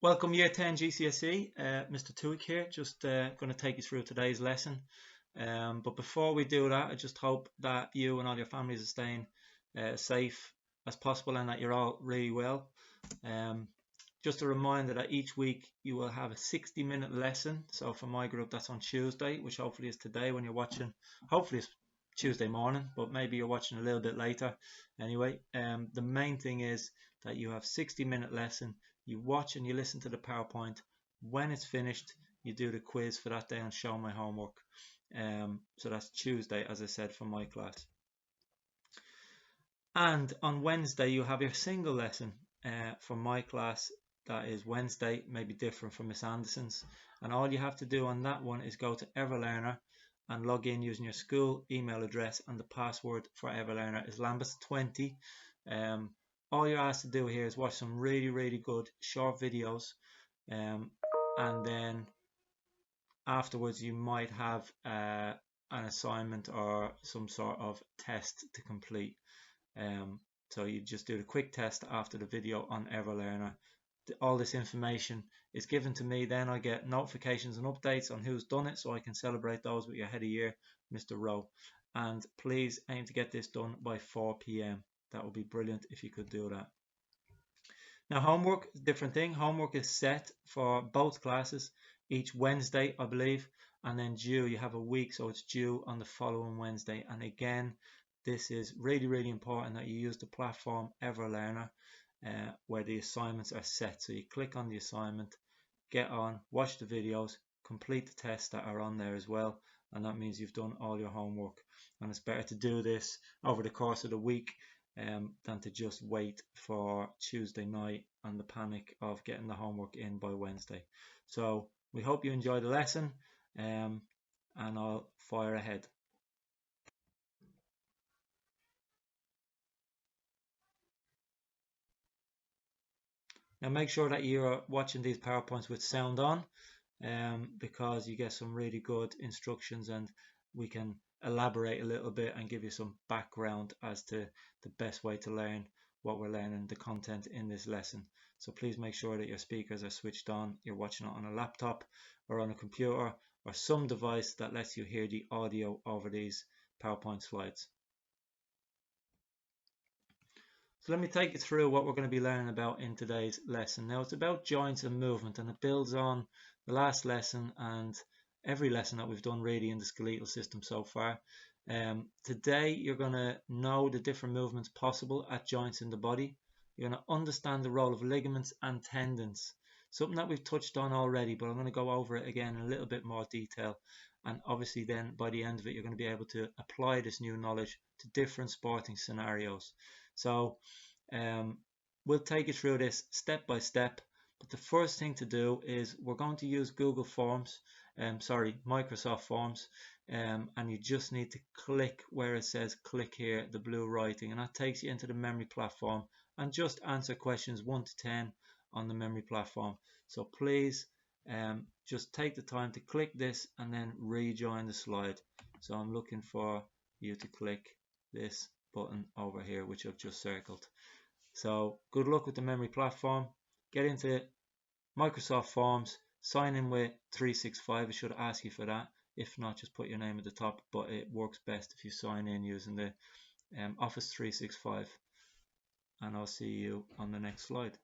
Welcome Year 10 GCSE, Mr. Tuick here, just going to take you through today's lesson. But before we do that, I just hope that you and all your families are staying safe as possible and that you're all really well. Just a reminder that each week you will have a 60-minute lesson. So for my group, that's on Tuesday, which hopefully is today when you're watching. Hopefully it's Tuesday morning, but maybe you're watching a little bit later. Anyway, the main thing is that you have 60-minute lesson. You watch and you listen to the PowerPoint. When it's finished, you do the quiz for that day and show my homework. So that's Tuesday, as I said, for my class. And on Wednesday, you have your single lesson for my class. That is Wednesday, maybe different from Miss Anderson's. And all you have to do on that one is go to Everlearner and log in using your school email address, and the password for Everlearner is Lambus20. All you're asked to do here is watch some really good short videos, and then afterwards you might have an assignment or some sort of test to complete. So you just do the quick test after the video on Everlearner. All this information is given to me, then I get notifications and updates on who's done it, so I can celebrate those with your head of year, Mr. Rowe. And please aim to get this done by 4 p.m. That would be brilliant if you could do that. Now homework is a different thing. Homework is set for both classes each Wednesday, I believe, and then due, you have a week, so it's due on the following Wednesday. And again, this is really important that you use the platform Everlearner, where the assignments are set. So you click on the assignment, get on, watch the videos, complete the tests that are on there as well, and that means you've done all your homework. And it's better to do this over the course of the week than to just wait for Tuesday night and the panic of getting the homework in by Wednesday. So we hope you enjoy the lesson, and I'll fire ahead. Now make sure that you're watching these PowerPoints with sound on, because you get some really good instructions and we can elaborate a little bit and give you some background as to the best way to learn what we're learning, the content in this lesson. So please make sure that your speakers are switched on, you're watching it on a laptop or on a computer or some device that lets you hear the audio over these PowerPoint slides. So let me take you through what we're going to be learning about in today's lesson. Now it's about joints and movement, and it builds on the last lesson and every lesson that we've done really in the skeletal system so far. Today you're going to know the different movements possible at joints in the body. You're going to understand the role of ligaments and tendons, something that we've touched on already, but I'm going to go over it again in a little bit more detail. And obviously then by the end of it you're going to be able to apply this new knowledge to different sporting scenarios. So we'll take you through this step by step, but the first thing to do is we're going to use Google Forms, Microsoft Forms, and you just need to click where it says click here, the blue writing, and that takes you into the memory platform, and just answer questions 1 to 10 on the memory platform. So please just take the time to click this and then rejoin the slide. So I'm looking for you to click this button over here, which I've just circled. So good luck with the memory platform. Get into Microsoft Forms, sign in with 365. It should ask you for that. If not, just put your name at the top, but it works best if you sign in using the Office 365. And I'll see you on the next slide.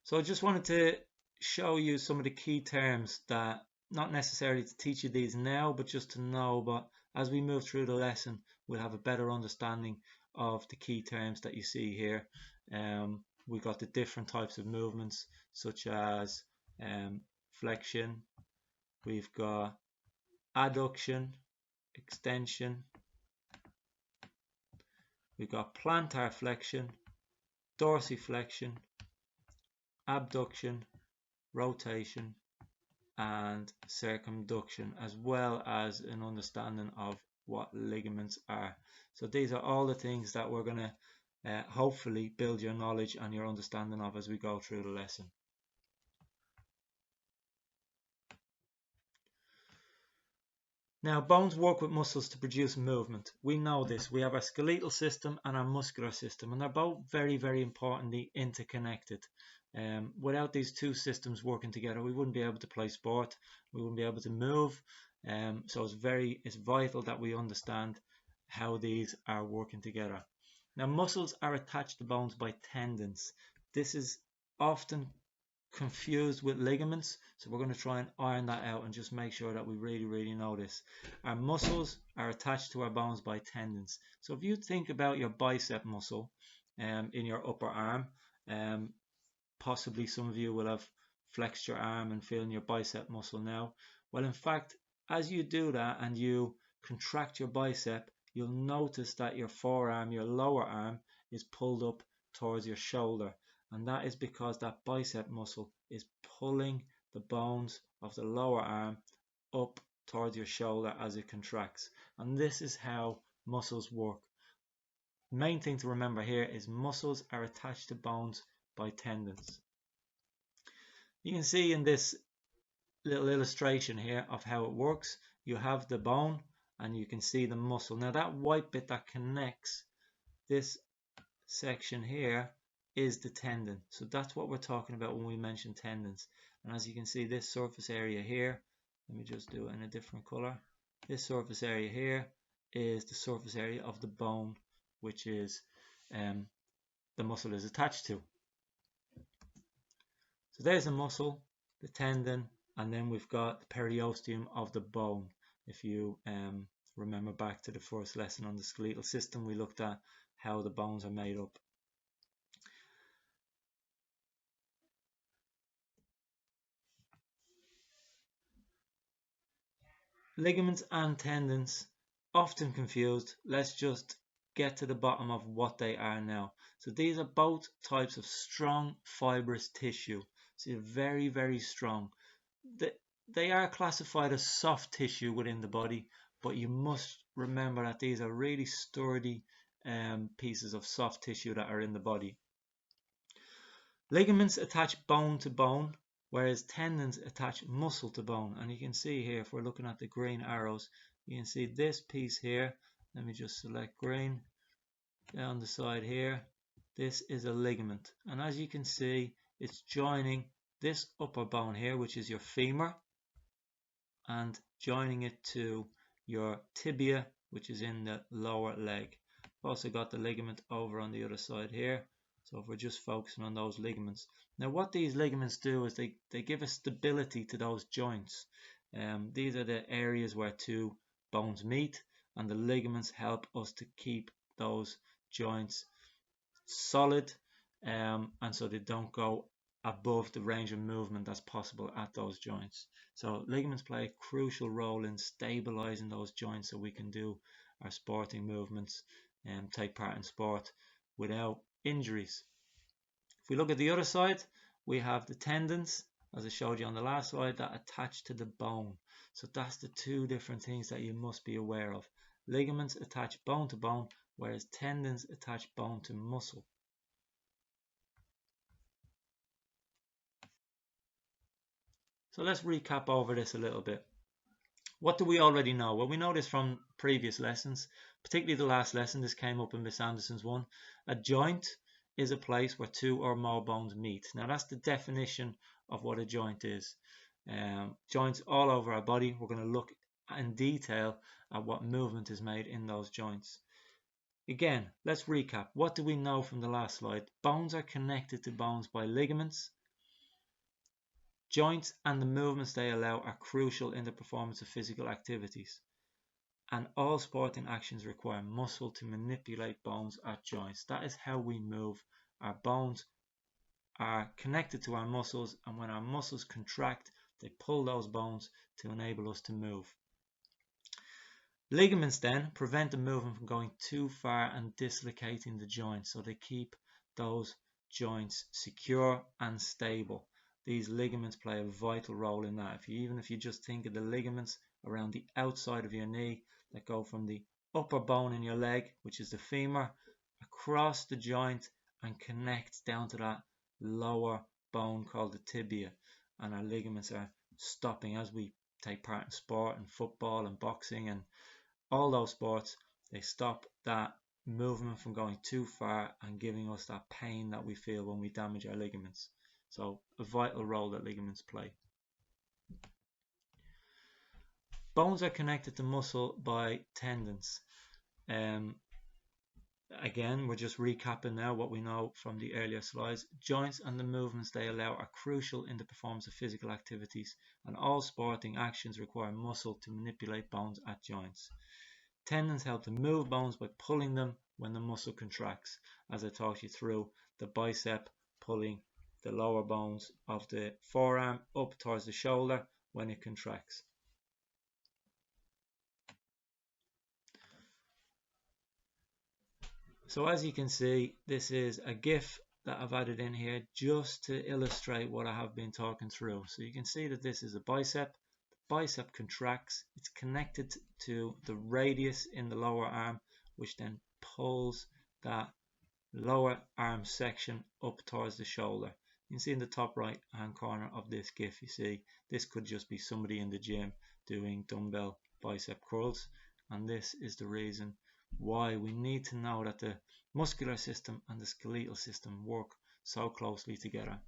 So I just wanted to show you some of the key terms, that not necessarily to teach you these now, but just to know, but as we move through the lesson we'll have a better understanding of the key terms that you see here. We've got the different types of movements, such as flexion, we've got adduction, extension, we've got plantar flexion, dorsiflexion, abduction, rotation, and circumduction, as well as an understanding of what ligaments are. So these are all the things that we're going to hopefully build your knowledge and your understanding of as we go through the lesson. Now, bones work with muscles to produce movement. We know this. We have our skeletal system and our muscular system, and they're both very, very importantly interconnected. Without these two systems working together, we wouldn't be able to play sport. We wouldn't be able to move. So it's vital that we understand how these are working together. Now, muscles are attached to bones by tendons. This is often confused with ligaments, so we're going to try and iron that out and just make sure that we really know this. Our muscles are attached to our bones by tendons. So if you think about your bicep muscle in your upper arm, possibly some of you will have flexed your arm and feeling your bicep muscle now. Well, in fact, as you do that and you contract your bicep, you'll notice that your forearm, your lower arm, is pulled up towards your shoulder. And that is because that bicep muscle is pulling the bones of the lower arm up towards your shoulder as it contracts. And this is how muscles work. Main thing to remember here is muscles are attached to bones by tendons. You can see in this little illustration here of how it works, you have the bone and you can see the muscle. Now that white bit that connects this section here is the tendon. So that's what we're talking about when we mention tendons. And as you can see, this surface area here, let me just do it in a different color. This surface area here is the surface area of the bone, which is the muscle is attached to. So there's the muscle, the tendon, and then we've got the periosteum of the bone. If you remember back to the first lesson on the skeletal system, we looked at how the bones are made up. Ligaments and tendons, often confused. Let's just get to the bottom of what they are now. So these are both types of strong fibrous tissue. So very strong. They are classified as soft tissue within the body, but you must remember that these are really sturdy pieces of soft tissue that are in the body. Ligaments attach bone to bone, whereas tendons attach muscle to bone. And you can see here, if we're looking at the green arrows, you can see this piece here. Let me just select green. Down the side here, this is a ligament. And as you can see, it's joining this upper bone here, which is your femur, and joining it to your tibia, which is in the lower leg. I've also got the ligament over on the other side here. So if we're just focusing on those ligaments. Now what these ligaments do is they give a stability to those joints. These are the areas where two bones meet, and the ligaments help us to keep those joints solid, and so they don't go above the range of movement that's possible at those joints. So ligaments play a crucial role in stabilizing those joints so we can do our sporting movements and take part in sport without injuries. If we look at the other side, we have the tendons, as I showed you on the last slide, that attach to the bone. So that's the two different things that you must be aware of. Ligaments attach bone to bone, whereas tendons attach bone to muscle. So let's recap over this a little bit. What do we already know? Well, we know this from previous lessons, particularly the last lesson. This came up in Miss Anderson's one. A joint is a place where two or more bones meet. Now that's the definition of what a joint is. Joints all over our body. We're going to look in detail at what movement is made in those joints. Again, let's recap. What do we know from the last slide? Bones are connected to bones by ligaments. Joints and the movements they allow are crucial in the performance of physical activities. And all sporting actions require muscle to manipulate bones at joints. That is how we move. Our bones are connected to our muscles, and when our muscles contract, they pull those bones to enable us to move. Ligaments then prevent the movement from going too far and dislocating the joints, so they keep those joints secure and stable. These ligaments play a vital role in that. Even if you just think of the ligaments around the outside of your knee that go from the upper bone in your leg, which is the femur, across the joint and connect down to that lower bone called the tibia, and our ligaments are stopping as we take part in sport and football and boxing and all those sports, they stop that movement from going too far and giving us that pain that we feel when we damage our ligaments. So a vital role that ligaments play. Bones are connected to muscle by tendons. Again, we're just recapping now what we know from the earlier slides. Joints and the movements they allow are crucial in the performance of physical activities, and all sporting actions require muscle to manipulate bones at joints. Tendons help to move bones by pulling them when the muscle contracts, as I talked you through, the bicep pulling the lower bones of the forearm up towards the shoulder when it contracts. So as you can see, this is a GIF that I've added in here just to illustrate what I have been talking through. So you can see that this is a bicep. The bicep contracts. It's connected to the radius in the lower arm, which then pulls that lower arm section up towards the shoulder. You can see in the top right hand corner of this GIF, you see this could just be somebody in the gym doing dumbbell bicep curls, and this is the reason why we need to know that the muscular system and the skeletal system work so closely together.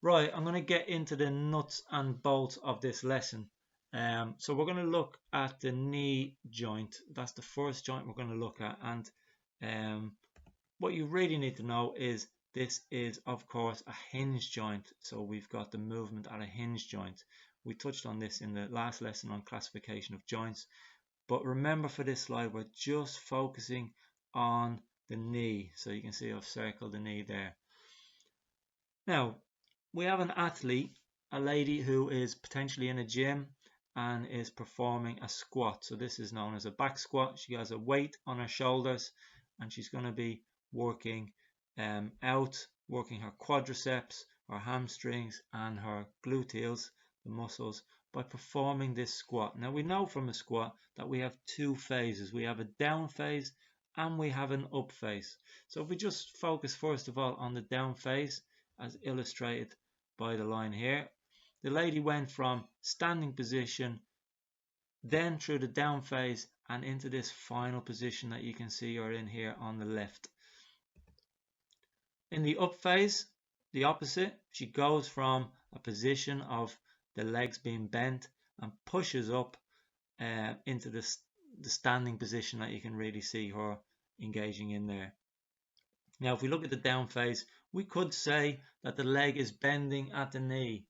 Right, I'm going to get into the nuts and bolts of this lesson. So we're going to look at the knee joint. That's the first joint we're going to look at, and what you really need to know is this is of course a hinge joint. So we've got the movement at a hinge joint. We touched on this in the last lesson on classification of joints, but remember for this slide we're just focusing on the knee. So you can see I've circled the knee there. Now we have an athlete, a lady who is potentially in a gym and is performing a squat. So this is known as a back squat. She has a weight on her shoulders and she's going to be working working her quadriceps, her hamstrings and her gluteals, the muscles, by performing this squat. Now we know from a squat that we have two phases. We have a down phase and we have an up phase. So if we just focus first of all on the down phase as illustrated by the line here, the lady went from standing position then through the down phase and into this final position that you can see her in here on the left. In the up phase, the opposite, she goes from a position of the legs being bent and pushes up into the standing position that you can really see her engaging in there. Now if we look at the down phase, we could say that the leg is bending at the knee.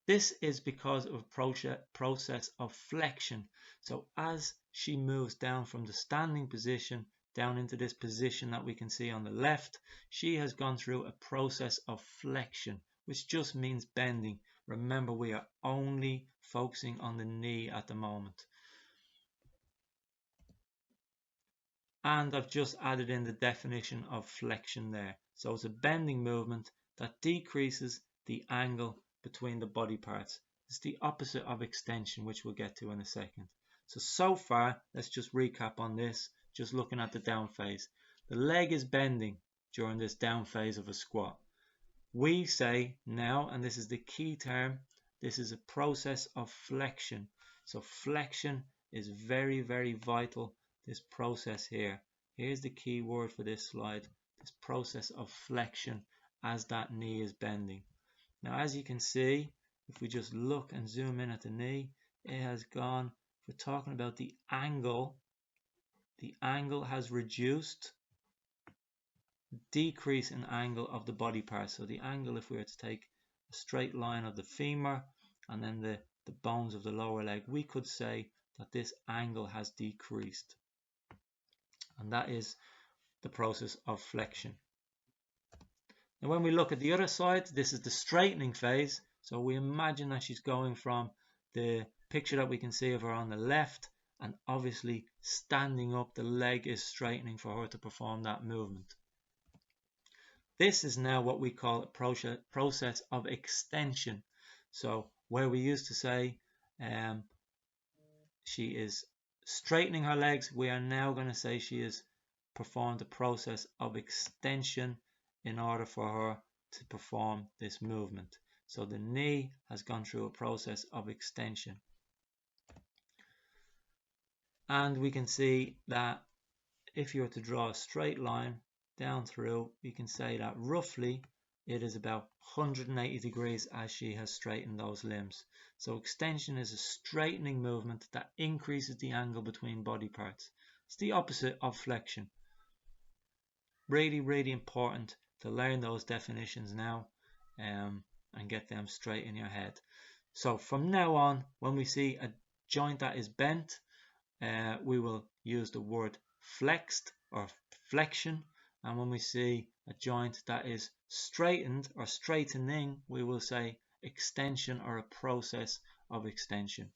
This is because of a process of flexion. So as she moves down from the standing position down into this position that we can see on the left, she has gone through a process of flexion, which just means bending. Remember, we are only focusing on the knee at the moment. And I've just added in the definition of flexion there. So it's a bending movement that decreases the angle between the body parts. It's the opposite of extension, which we'll get to in a second. So far, let's just recap on this, just looking at the down phase. The leg is bending during this down phase of a squat. We say now, and this is the key term, this is a process of flexion. So flexion is very, very vital, this process here. Here's the key word for this slide, this process of flexion as that knee is bending. Now as you can see, if we just look and zoom in at the knee, it has gone, if we're talking about the angle has reduced, decrease in angle of the body part. So the angle, if we were to take a straight line of the femur and then the bones of the lower leg, we could say that this angle has decreased. And that is the process of flexion. Now when we look at the other side, this is the straightening phase. So we imagine that she's going from the picture that we can see of her on the left, and obviously standing up, the leg is straightening for her to perform that movement. This is now what we call a process of extension. So where we used to say she is straightening her legs, we are now going to say she has performed the process of extension in order for her to perform this movement. So the knee has gone through a process of extension. And we can see that if you were to draw a straight line down through, we can say that roughly it is about 180 degrees as she has straightened those limbs. So extension is a straightening movement that increases the angle between body parts. It's the opposite of flexion. Really, really important to learn those definitions now and get them straight in your head. So from now on, when we see a joint that is bent, we will use the word flexed or flexion, and when we see a joint that is straightened or straightening, we will say extension or a process of extension.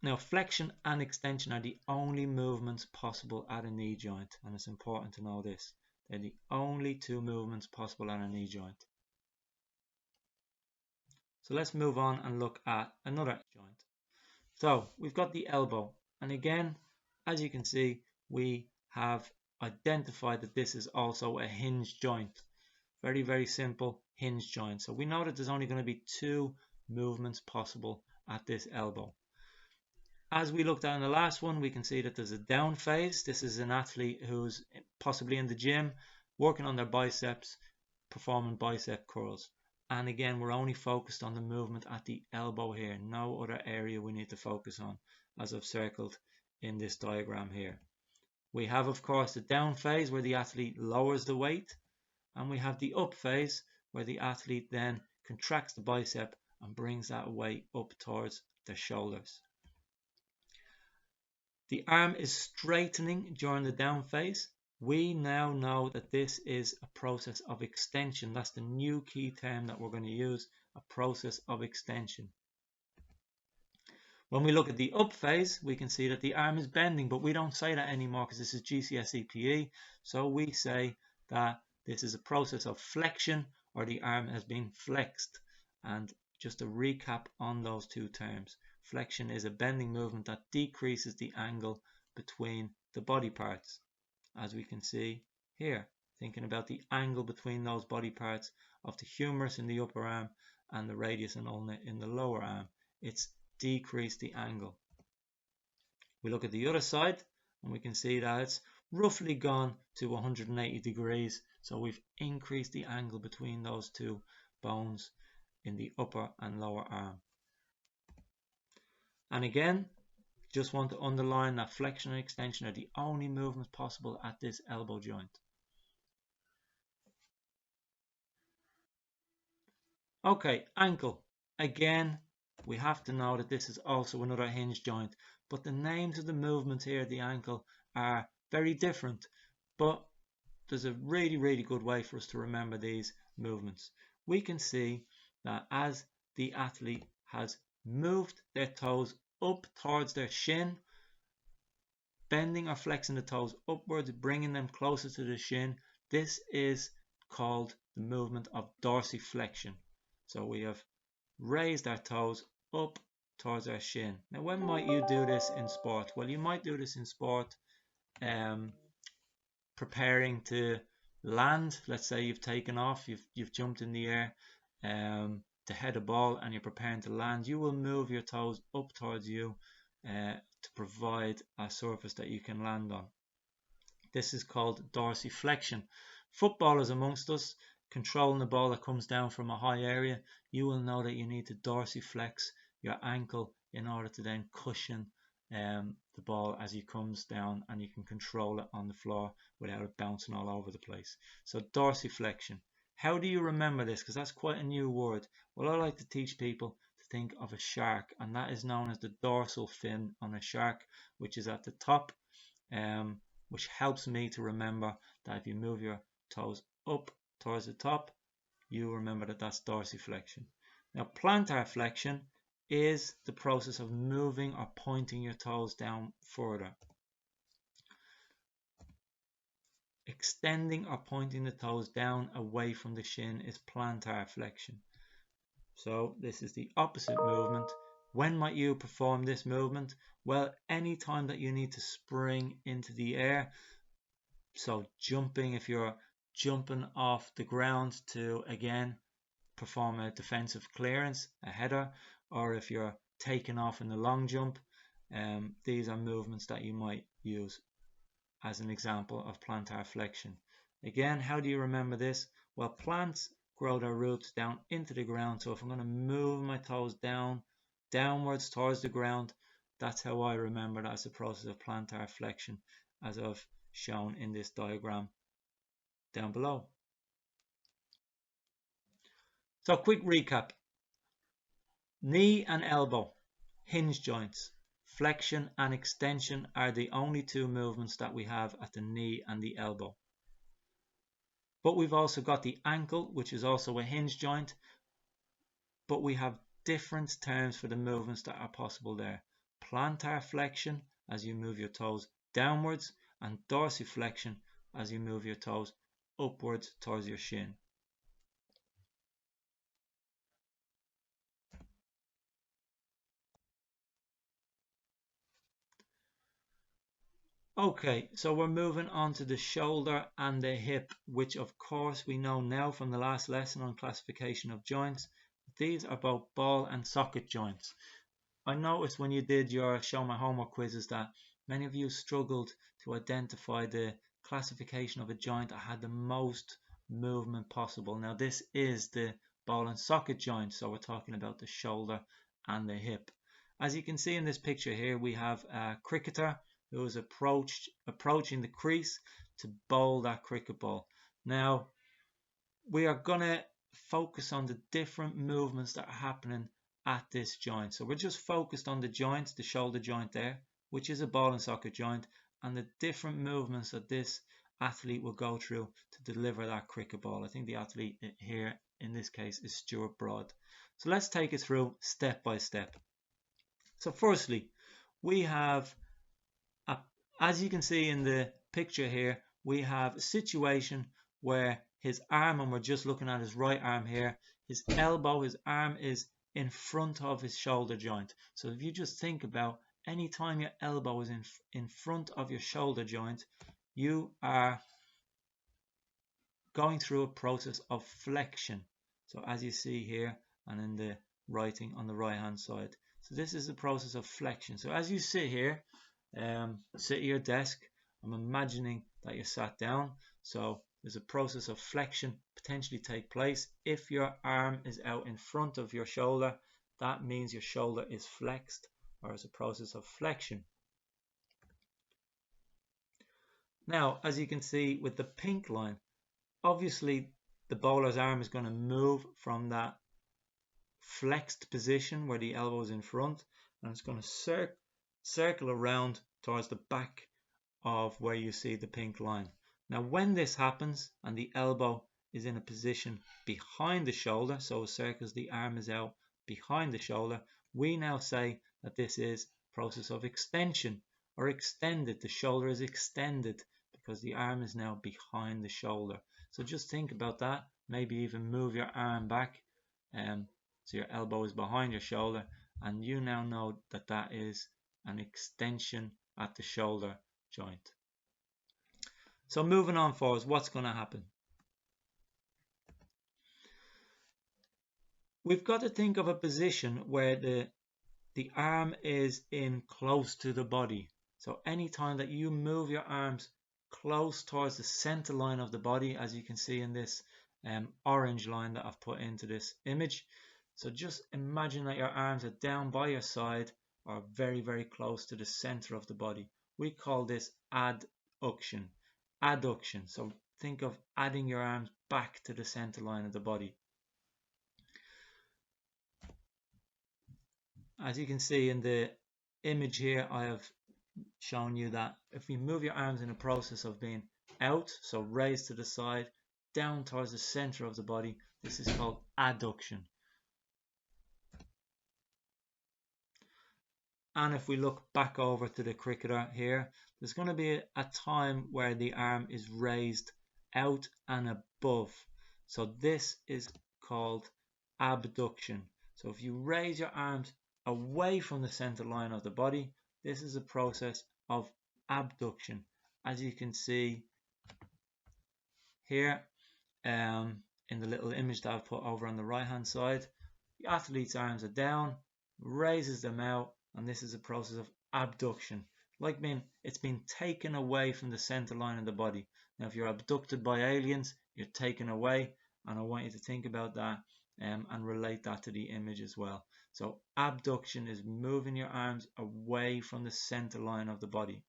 Now, flexion and extension are the only movements possible at a knee joint, and it's important to know this. They're the only two movements possible at a knee joint. So let's move on and look at another joint. So we've got the elbow, and again, as you can see, we have identified that this is also a hinge joint. Very, very simple hinge joint. So we know that there's only going to be two movements possible at this elbow. As we looked at in the last one, we can see that there's a down phase. This is an athlete who's possibly in the gym, working on their biceps, performing bicep curls. And again, we're only focused on the movement at the elbow here. No other area we need to focus on, as I've circled in this diagram here. We have, of course, the down phase where the athlete lowers the weight. And we have the up phase where the athlete then contracts the bicep and brings that weight up towards their shoulders. The arm is straightening during the down phase. We now know that this is a process of extension. That's the new key term that we're going to use, a process of extension. When we look at the up phase, we can see that the arm is bending, but we don't say that anymore because this is GCSE PE. So we say that this is a process of flexion, or the arm has been flexed. And just to recap on those two terms, flexion is a bending movement that decreases the angle between the body parts. As we can see here, thinking about the angle between those body parts of the humerus in the upper arm and the radius and ulna in the lower arm, it's decreased the angle. We look at the other side and we can see that it's roughly gone to 180 degrees. So we've increased the angle between those two bones in the upper and lower arm. And again, just want to underline that flexion and extension are the only movements possible at this elbow joint. Okay, ankle. Again, we have to know that this is also another hinge joint, but the names of the movements here at the ankle are very different. But there's a really, really good way for us to remember these movements. We can see that as the athlete has moved their toes up towards their shin, bending or flexing the toes upwards, bringing them closer to the shin, this is called the movement of dorsiflexion. So we have raised our toes up towards our shin. Now, when might you do this in sport? Well, you might do this in sport preparing to land. Let's say you've taken off, you've jumped in the air to head a ball and you're preparing to land. You will move your toes up towards you to provide a surface that you can land on. This is called dorsiflexion. Footballers amongst us, controlling the ball that comes down from a high area, you will know that you need to dorsiflex your ankle in order to then cushion the ball as it comes down, and you can control it on the floor without it bouncing all over the place. So dorsiflexion. How do you remember this? Because that's quite a new word. Well, I like to teach people to think of a shark, and that is known as the dorsal fin on a shark, which is at the top, which helps me to remember that if you move your toes up towards the top, you remember that that's dorsiflexion. Now, plantar flexion is the process of moving or pointing your toes down further. Extending or pointing the toes down away from the shin is plantar flexion. So this is the opposite movement, When might you perform this movement? Well, any time that you need to spring into the air. So jumping, if you're jumping off the ground to again perform a defensive clearance, a header, or if you're taking off in the long jump, these are movements that you might use as an example of plantar flexion. Again, how do you remember this? Well, plants grow their roots down into the ground, so if I'm going to move my toes downwards towards the ground, that's how I remember that as a process of plantar flexion, as I've shown in this diagram down below. So quick recap: knee and elbow, hinge joints, flexion and extension are the only two movements that we have at the knee and the elbow. But we've also got the ankle, which is also a hinge joint, but we have different terms for the movements that are possible there. Plantar flexion, as you move your toes downwards, and dorsiflexion, as you move your toes upwards towards your shin. Okay, so we're moving on to the shoulder and the hip, which of course we know now from the last lesson on classification of joints. These are both ball and socket joints. I noticed when you did your show my homework quizzes that many of you struggled to identify the classification of a joint that had the most movement possible. Now this is the ball and socket joint, so we're talking about the shoulder and the hip. As you can see in this picture here, we have a cricketer who is approaching the crease to bowl that cricket ball. Now we are going to focus on the different movements that are happening at this joint. So we're just focused on the joint, the shoulder joint there, which is a ball and socket joint, and the different movements that this athlete will go through to deliver that cricket ball. I think the athlete here in this case is Stuart Broad. So let's take it through step by step. So firstly, we have, as you can see in the picture here, we have a situation where his arm, and we're just looking at his right arm here, his elbow, his arm is in front of his shoulder joint. So if you just think about any time your elbow is in front of your shoulder joint, you are going through a process of flexion. So as you see here and in the writing on the right hand side. So this is the process of flexion. So as you sit here, sit at your desk, I'm imagining that you're sat down. So there's a process of flexion potentially take place. If your arm is out in front of your shoulder, that means your shoulder is flexed, or it's a process of flexion. Now, as you can see with the pink line, obviously the bowler's arm is going to move from that flexed position where the elbow is in front, and it's going to circle around towards the back of where you see the pink line. Now when this happens and the elbow is in a position behind the shoulder, so it circles, the arm is out behind the shoulder, we now say that this is a process of extension or extended. The shoulder is extended because the arm is now behind the shoulder. So just think about that. Maybe even move your arm back, so your elbow is behind your shoulder, and you now know that that is an extension at the shoulder joint. So moving on forwards, what's going to happen? We've got to think of a position where the arm is in close to the body. So anytime that you move your arms close towards the center line of the body, as you can see in this orange line that I've put into this image. So just imagine that your arms are down by your side or very, very close to the center of the body. We call this adduction. Adduction. So think of adding your arms back to the center line of the body. As you can see in the image here, I have shown you that if you move your arms in a process of being out, so raised to the side, down towards the center of the body, this is called adduction. And if we look back over to the cricketer here, there's going to be a time where the arm is raised out and above. So this is called abduction. So if you raise your arms away from the center line of the body. This is a process of abduction. As you can see here in the little image that I've put over on the right hand side, the athlete's arms are down, raises them out, and this is a process of abduction. Like it's been taken away from the center line of the body. Now, if you're abducted by aliens, you're taken away, and I want you to think about that and relate that to the image as well. So abduction is moving your arms away from the center line of the body.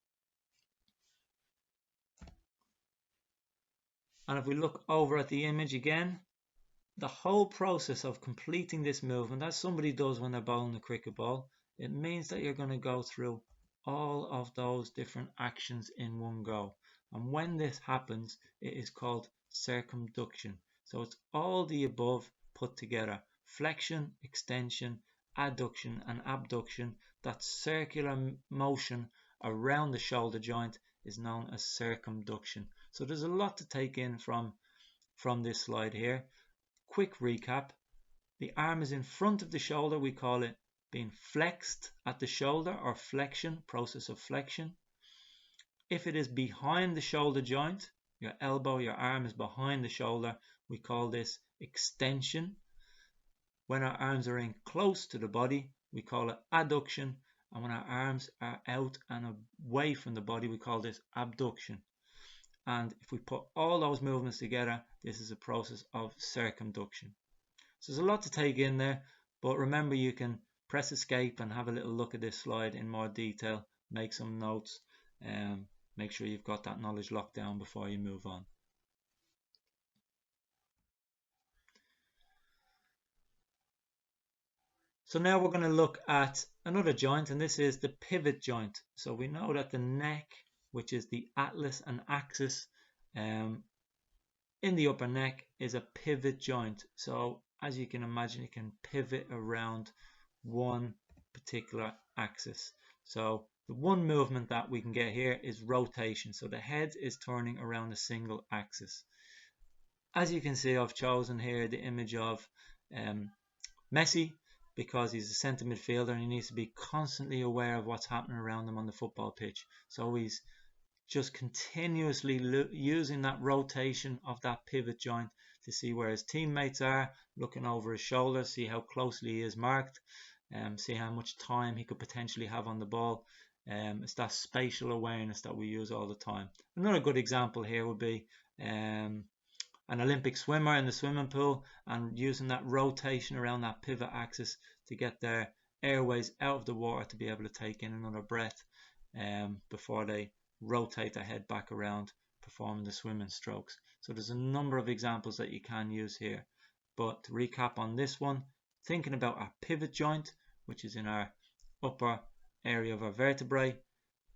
And if we look over at the image again, the whole process of completing this movement, as somebody does when they're bowling a cricket ball, it means that you're going to go through all of those different actions in one go. And when this happens, it is called circumduction. So it's all the above put together: flexion, extension, adduction and abduction. That circular motion around the shoulder joint is known as circumduction. So there's a lot to take in from this slide here. Quick recap: the arm is in front of the shoulder, we call it being flexed at the shoulder, or flexion, process of flexion. If it is behind the shoulder joint, your elbow, your arm is behind the shoulder, we call this extension. When our arms are in close to the body, we call it adduction, and when our arms are out and away from the body, we call this abduction. And if we put all those movements together, this is a process of circumduction. So there's a lot to take in there, but remember, you can press escape and have a little look at this slide in more detail, make some notes, and make sure you've got that knowledge locked down before you move on. So now we're going to look at another joint, and this is the pivot joint. So we know that the neck, which is the atlas and axis in the upper neck, is a pivot joint. So as you can imagine, it can pivot around one particular axis. So the one movement that we can get here is rotation. So the head is turning around a single axis. As you can see, I've chosen here the image of Messi, because he's a centre midfielder and he needs to be constantly aware of what's happening around him on the football pitch. So he's just continuously using that rotation of that pivot joint to see where his teammates are, looking over his shoulder, see how closely he is marked, see how much time he could potentially have on the ball. It's that spatial awareness that we use all the time. Another good example here would be an Olympic swimmer in the swimming pool, and using that rotation around that pivot axis to get their airways out of the water to be able to take in another breath before they rotate their head back around, performing the swimming strokes. So there's a number of examples that you can use here. But to recap on this one, thinking about our pivot joint, which is in our upper area of our vertebrae,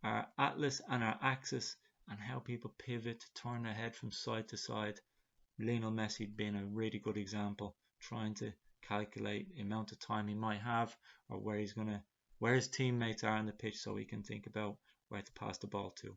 our atlas and our axis, and how people pivot, turn their head from side to side. Lionel Messi being a really good example, trying to calculate the amount of time he might have, or where his teammates are on the pitch, so he can think about where to pass the ball to.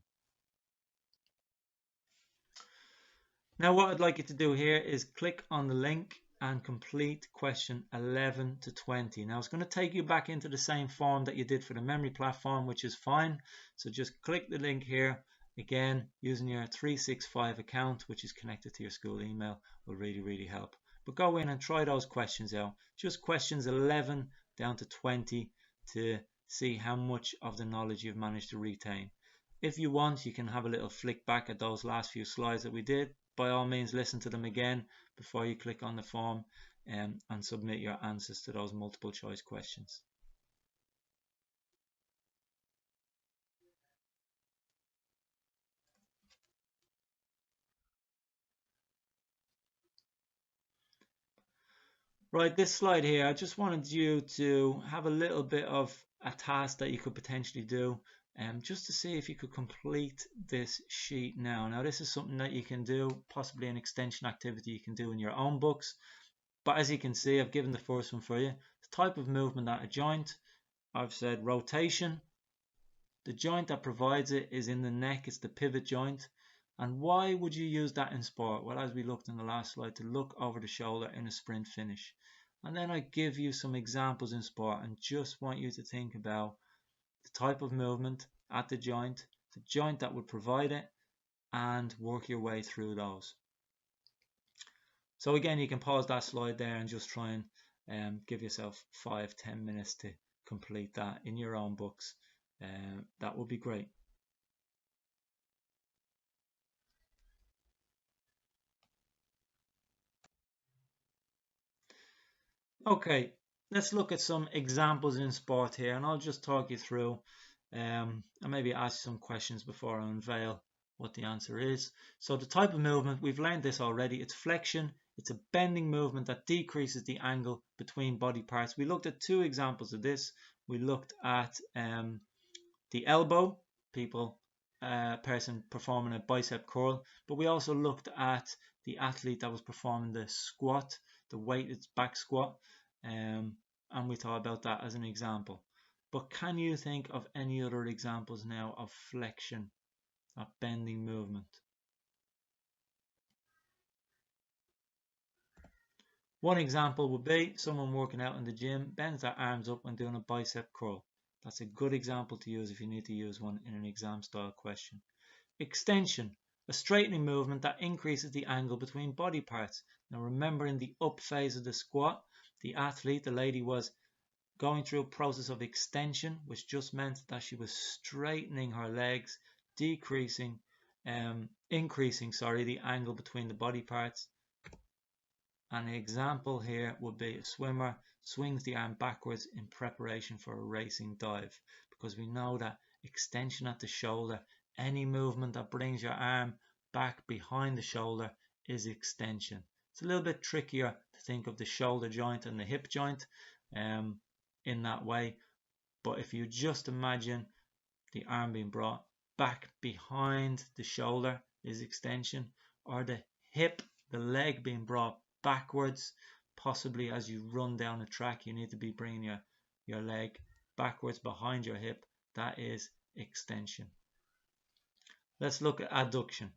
Now what I'd like you to do here is click on the link and complete question 11 to 20. Now it's going to take you back into the same form that you did for the memory platform, which is fine. So just click the link here. Again, using your 365 account, which is connected to your school email, will really help. But go in and try those questions out. Just questions 11 down to 20 to see how much of the knowledge you've managed to retain. If you want, you can have a little flick back at those last few slides that we did. By all means, listen to them again before you click on the form and submit your answers to those multiple choice questions. Right, this slide here, I just wanted you to have a little bit of a task that you could potentially do, just to see if you could complete this sheet now. Now, this is something that you can do, possibly an extension activity you can do in your own books. But as you can see, I've given the first one for you. The type of movement at a joint, I've said rotation. The joint that provides it is in the neck, it's the pivot joint. And why would you use that in sport? Well, as we looked in the last slide, to look over the shoulder in a sprint finish. and then I give you some examples in sport and just want you to think about the type of movement at the joint that would provide it, and work your way through those. So again, you can pause that slide there and just try and give yourself 5-10 minutes to complete that in your own books. That would be great. Okay, let's look at some examples in sport here, and I'll just talk you through and maybe ask some questions before I unveil what the answer is. So the type of movement, we've learned this already. It's flexion. It's a bending movement that decreases the angle between body parts. We looked at two examples of this. We looked at the elbow, person performing a bicep curl, but we also looked at the athlete that was performing the squat, the weighted back squat, and we thought about that as an example. But can you think of any other examples now of flexion, of bending movement? One example would be someone working out in the gym bends their arms up when doing a bicep curl. That's a good example to use if you need to use one in an exam style question. Extension, a straightening movement that increases the angle between body parts. Now remember, in the up phase of the squat, the athlete, the lady, was going through a process of extension, which just meant that she was straightening her legs, increasing the angle between the body parts. An example here would be a swimmer swings the arm backwards in preparation for a racing dive, because we know that extension at the shoulder, any movement that brings your arm back behind the shoulder, is extension. It's a little bit trickier to think of the shoulder joint and the hip joint in that way, but if you just imagine the arm being brought back behind the shoulder is extension, or the hip, the leg being brought backwards, possibly as you run down a track, you need to be bringing your leg backwards behind your hip. That is extension. Let's look at adduction.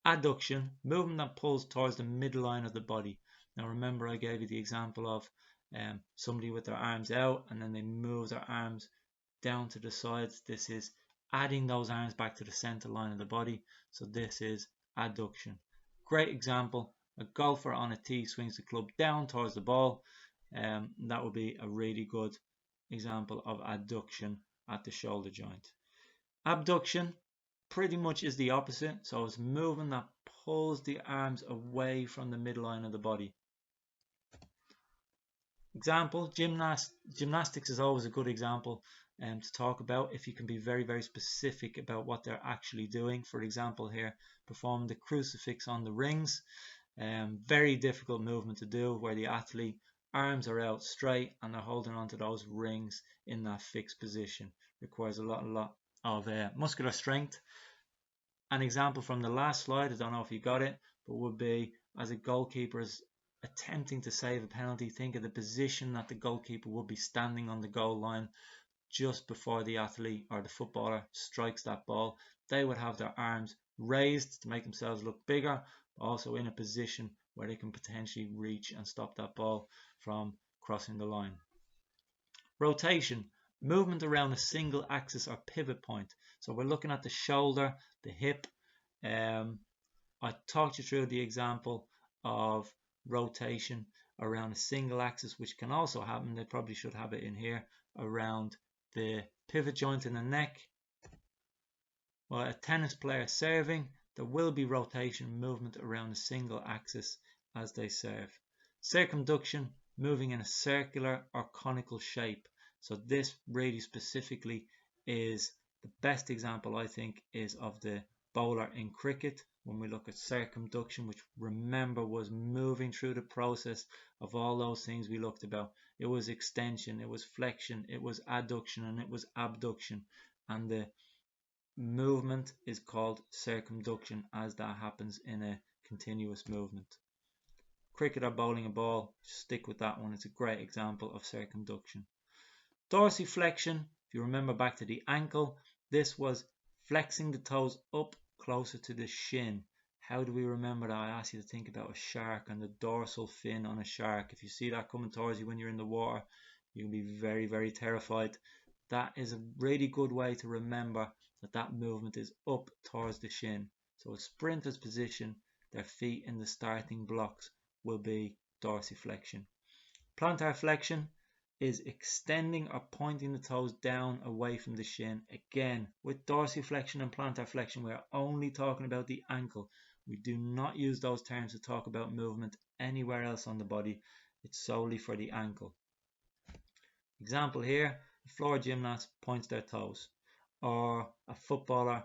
Adduction, movement that pulls towards the midline of the body. Now remember, I gave you the example of somebody with their arms out and then they move their arms down to the sides. This is adding those arms back to the center line of the body. So this is adduction. Great example. A golfer on a tee swings the club down towards the ball. That would be a really good example of adduction at the shoulder joint. Abduction pretty much is the opposite. So it's movement that pulls the arms away from the midline of the body. Example, gymnastics is always a good example to talk about if you can be very, very specific about what they're actually doing. For example here, perform the crucifix on the rings. Very difficult movement to do, where the athlete arms are out straight and they're holding onto those rings in that fixed position. Requires a lot of muscular strength. An example from the last slide, I don't know if you got it, but would be as a goalkeeper is attempting to save a penalty. Think of the position that the goalkeeper would be standing on the goal line just before the athlete or the footballer strikes that ball. They would have their arms raised to make themselves look bigger, also in a position where they can potentially reach and stop that ball from crossing the line. Rotation, movement around a single axis or pivot point. So we're looking at the shoulder, the hip. I talked you through the example of rotation around a single axis, which can also happen, they probably should have it in here, around the pivot joint in the neck. Well, a tennis player serving, there will be rotation, movement around a single axis as they serve. Circumduction, moving in a circular or conical shape. So this really specifically is the best example, I think, is of the bowler in cricket. When we look at circumduction, which remember was moving through the process of all those things we looked about. It was extension, it was flexion, it was adduction, and it was abduction. And the movement is called circumduction as that happens in a continuous movement. Cricket or bowling a ball, stick with that one. It's a great example of circumduction. Dorsiflexion, if you remember back to the ankle, this was flexing the toes up closer to the shin, How do we remember that? I asked you to think about a shark and the dorsal fin on a shark. If you see that coming towards you when you're in the water, you can be very, very terrified. That is a really good way to remember that movement is up towards the shin. So a sprinter's position, their feet in the starting blocks, will be dorsiflexion. Plantar flexion is extending or pointing the toes down away from the shin. Again, with dorsiflexion and plantar flexion, we are only talking about the ankle. We do not use those terms to talk about movement anywhere else on the body. It's solely for the ankle. Example here, a floor gymnast points their toes, or a footballer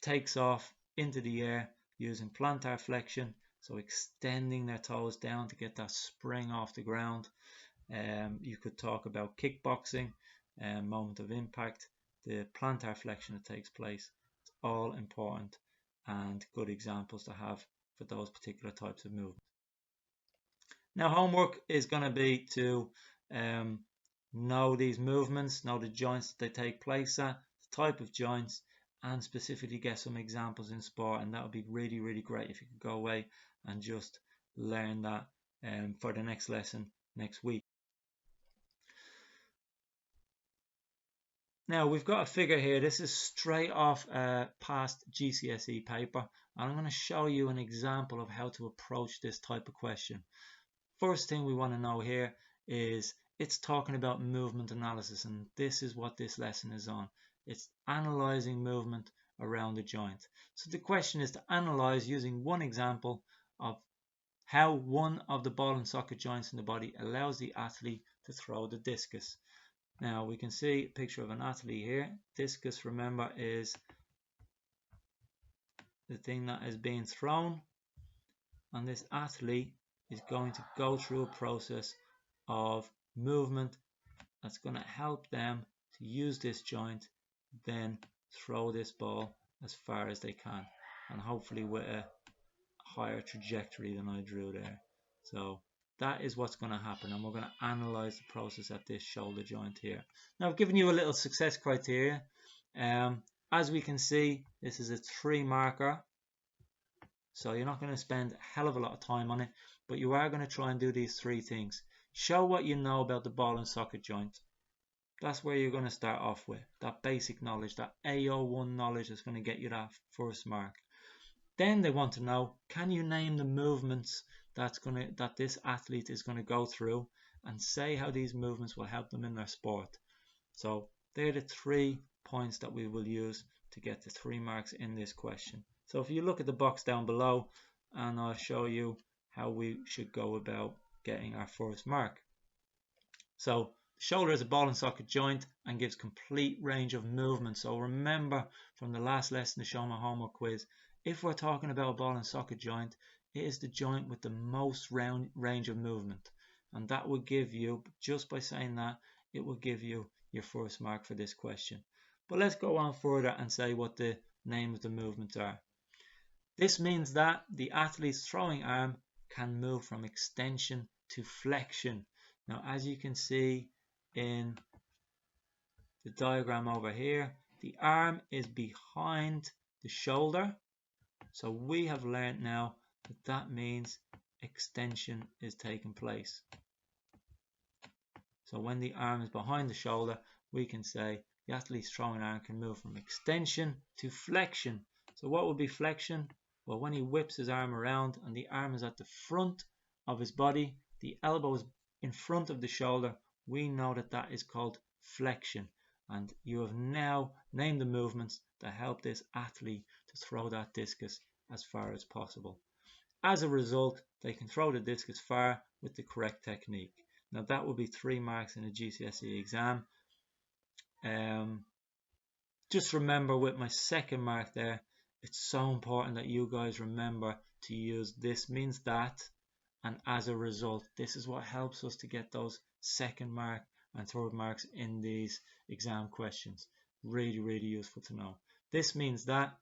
takes off into the air using plantar flexion, so extending their toes down to get that spring off the ground. You could talk about kickboxing, moment of impact, the plantar flexion that takes place. It's all important and good examples to have for those particular types of movement. Now, homework is going to be to know these movements, know the joints that they take place at, the type of joints, and specifically get some examples in sport. And that would be really, really great if you could go away and just learn that for the next lesson next week. Now we've got a figure here. This is straight off a past GCSE paper, and I'm going to show you an example of how to approach this type of question. First thing we want to know here is it's talking about movement analysis, and this is what this lesson is on. It's analyzing movement around the joint. So the question is to analyze using one example of how one of the ball and socket joints in the body allows the athlete to throw the discus. Now we can see a picture of an athlete here. Discus, remember, is the thing that is being thrown, and this athlete is going to go through a process of movement that's going to help them to use this joint, then throw this ball as far as they can, and hopefully with a higher trajectory than I drew there. So that is what's going to happen, and we're going to analyze the process at this shoulder joint here. Now I've given you a little success criteria. As we can see, this is a 3 marker, so you're not going to spend a hell of a lot of time on it, but you are going to try and do these 3 things. Show what you know about the ball and socket joint. That's where you're going to start off with, that basic knowledge, that AO1 knowledge that's going to get you that first mark. Then they want to know, can you name the movements that this athlete is going to go through, and say how these movements will help them in their sport. So they're the 3 points that we will use to get the 3 marks in this question. So if you look at the box down below, and I'll show you how we should go about getting our first mark. So shoulder is a ball and socket joint and gives complete range of movement. So remember from the last lesson, the Show My Homework quiz, if we're talking about a ball and socket joint, it is the joint with the most range of movement. And that will give you, just by saying that, it will give you your first mark for this question. But let's go on further and say what the name of the movements are. This means that the athlete's throwing arm can move from extension to flexion. Now, as you can see in the diagram over here, the arm is behind the shoulder. So we have learned now that that means extension is taking place. So when the arm is behind the shoulder, we can say the athlete's throwing arm can move from extension to flexion. So what would be flexion? Well, when he whips his arm around and the arm is at the front of his body, the elbow is in front of the shoulder, we know that that is called flexion. And you have now named the movements that help this athlete to throw that discus as far as possible. As a result, they can throw the discus far with the correct technique. Now that will be 3 marks in a GCSE exam. Just remember with my second mark there, it's so important that you guys remember to use this means that, and as a result. This is what helps us to get those second mark and third marks in these exam questions. Really, really useful to know. This means that,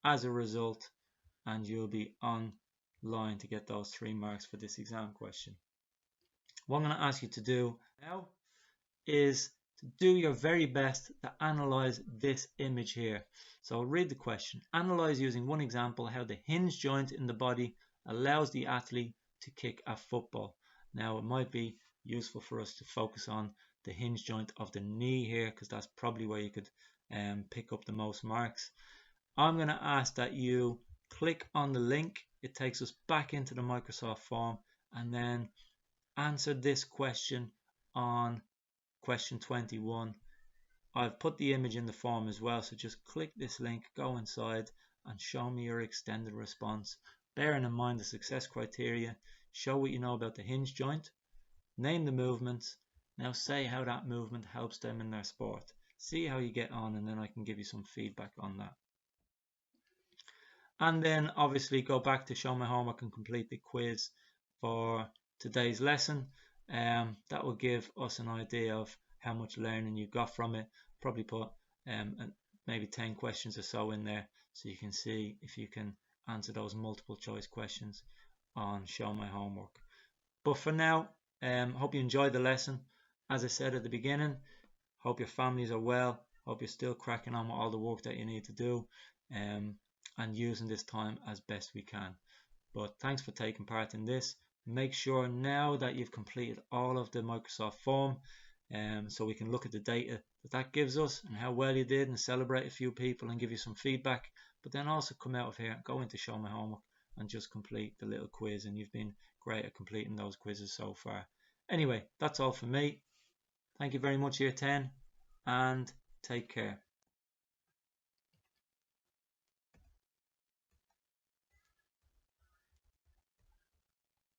as a result, and you'll be on line to get those 3 marks for this exam question. What I'm going to ask you to do now is to do your very best to analyze this image here. So I'll read the question. Analyze using one example how the hinge joint in the body allows the athlete to kick a football. Now it might be useful for us to focus on the hinge joint of the knee here, because that's probably where you could pick up the most marks. I'm going to ask that you click on the link. It takes us back into the Microsoft form, and then answer this question on question 21. I've put the image in the form as well, so just click this link, go inside and show me your extended response. Bearing in mind the success criteria, show what you know about the hinge joint, name the movements, now say how that movement helps them in their sport. See how you get on, and then I can give you some feedback on that. And then obviously go back to show my homework and complete the quiz for today's lesson. That will give us an idea of how much learning you got from it. Probably put maybe 10 questions or so in there, so you can see if you can answer those multiple choice questions on show my homework. But for now, hope you enjoyed the lesson. As I said at the beginning, hope your families are well, hope you're still cracking on with all the work that you need to do, and using this time as best we can. But thanks for taking part in this. Make sure now that you've completed all of the Microsoft form, so we can look at the data that gives us and how well you did, and celebrate a few people and give you some feedback. But then also come out of here and go into show my homework and just complete the little quiz, and you've been great at completing those quizzes so far. Anyway, that's all for me. Thank you very much, Year 10, and take care.